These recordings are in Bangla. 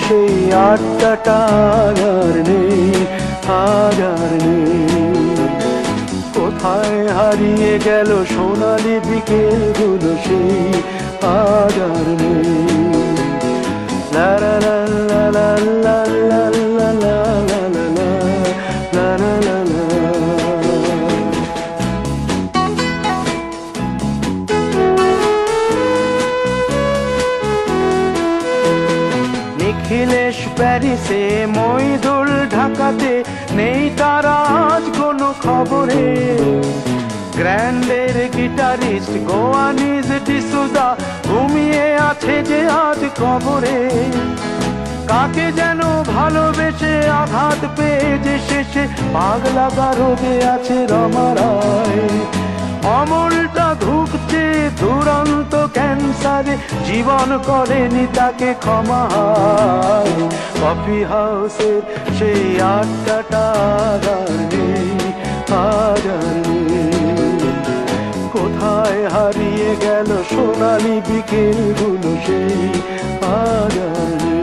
সেই আড্ডাটা আর নেই, আজ আর নেই। কোথায় হারিয়ে গেল সোনালি বিকেলগুলো, সেই আজ আর নেই। লা লা লা লা লা লা লা লা লা লা লা লা লা লা। নিখিলেশ প্যারিসে, মইদুল ঢাকাতে, নেই তারা আজ কোনো খবরে। গ্র্যান্ডের গিটারিস্ট গোয়ানিজ ডিসুজা ঘুমিয়ে আছে যে আজ কবরে। কাকে যেন ভালোবেসে আঘাত পেয়ে যে শেষে পাগলা গারদে আছে রমা রায়। অমলটা ধুকছে দুরন্ত ক্যান্সারে, জীবন করেনি তাকে ক্ষমা। কফি হাউসের সেই আড্ডাটা আর নেই, আজ আর নেই। কোথায় হারিয়ে গেল সোনালি বিকেলগুলো, সেই আজ আর নেই।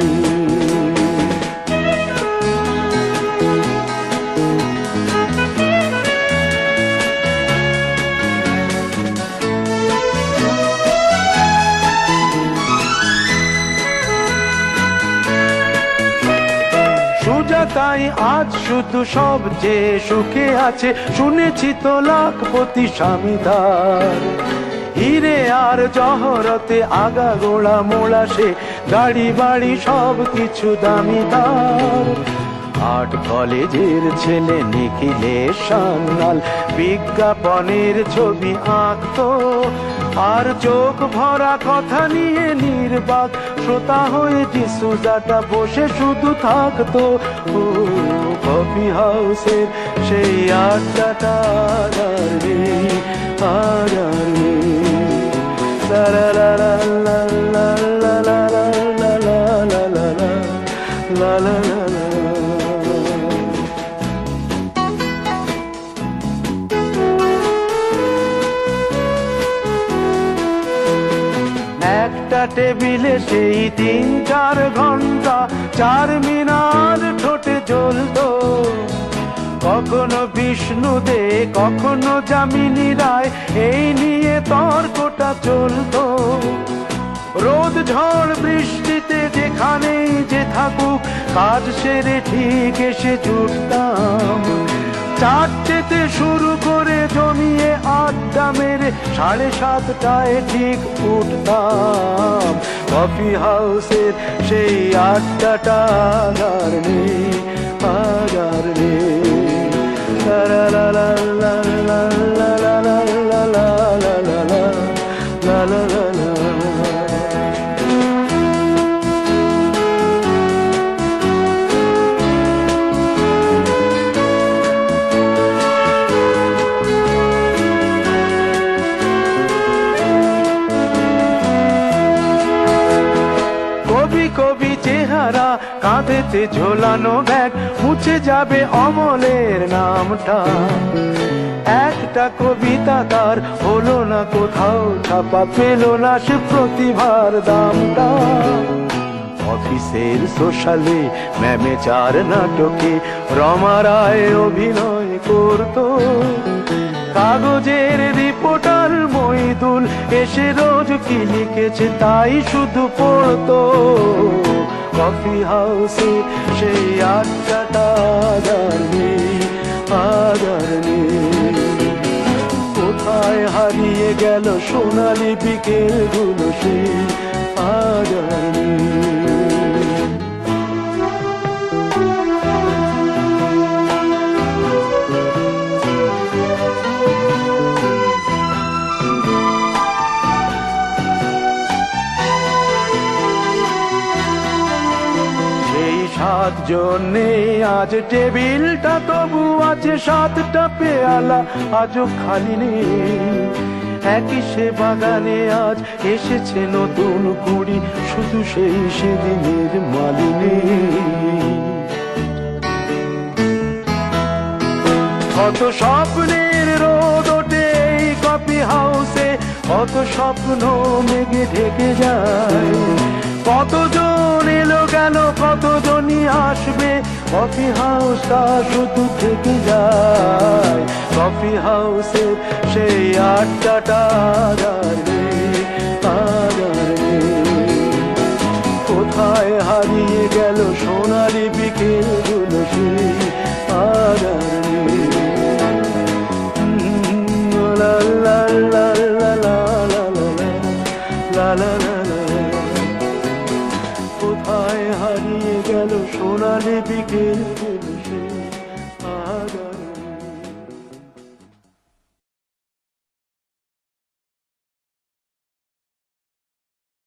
তাই আজ শুধু সবচেয়ে সুখে আছে, শুনেছি তো লাখপতি স্বামীদার। হিরে আর জহরতে আগাগোড়া মোড়া, সে গাড়ি বাড়ি সব কিছু দামিদার। আর্ট কলেজের ছেলে নিখিলেশ সান্যাল বিজ্ঞাপনের ছবি আঁকতো, আর চোখ ভরা কথা নিয়ে নির্বাক শ্রোতা হয়ে ডিসুজাটা বসে শুধু থাকতো। কফি হাউসের সেই আড্ডাটা আর নেই, আর নেই। লা লা লা লা লা লা লা লা লা লা লা লা লা লা লা। একটা টেবিলে সেই 3-4 ঘন্টা চার মিনার ঠোঁটে জ্বলতো। কখনো বিষ্ণু দে, কখনো যামিনী রায়, এই নিয়ে তর্কটা চলতো। রোদ ঝড় বৃষ্টিতে যেখানেই যে থাকুক, কাজ সেরে ঠিক এসে জুটতাম। চারটেতে শুরু করে জমিয়ে আড্ডা মেরে 7:30টায় ঠিক উঠতাম। কফি হাউসের সেই আড্ডাটা আর নেই, আজ আর নেই। লা লা লা লা লা লা লা লা লা লা লা লা লা লা লা লা। কবি চেহারা, কাঁধেতে ঝোলানো ব্যাগ, মুছে যাবে অমলের নামটা। একটা কবিতা তার হলো না কোথাও ছাপা, পেল না সে প্রতিভার দামটা। অফিসের সোশ্যালে, ম্যামেচার নাটকে রমা রায় অভিনয় করতো। কাগজের রিপোর্টার মইদুল এসে রোজ কি লিখেছে তাই শুধু পড়তো। কফি হাউসে সেই আড্ডাটা আর নেই, আজ আর নেই। কোথায় হারিয়ে গেল সোনালি বিকেলগুলো, সেই আজ আর নেই। জন্যে আজ টেবিলটা তবু আছে, 7টা পেয়ালা আজও খালি নেই। একই সে বাগানে আজ এসেছে নতুন কুড়ি, শুধু সেই সেদিনের মালিনী। কত স্বপ্নের রোদ ওঠে এই কফি হাউসে, কত স্বপ্ন মেঘে ঢেকে যায়। কতজন এলো গেল, কতজনই আসবে, কফি হাউসটা শুধু থেকে যায়। কফি হাউসের সেই আড্ডাটা আর নেই, আর নেই। কোথায় হারিয়ে গেল সোনালি বিকেলগুলো, সেই আর নেই। লা লা লা লা লা লা লা লা লা লা। কোথায় হারিয়ে গেল সোনালি বিকেল।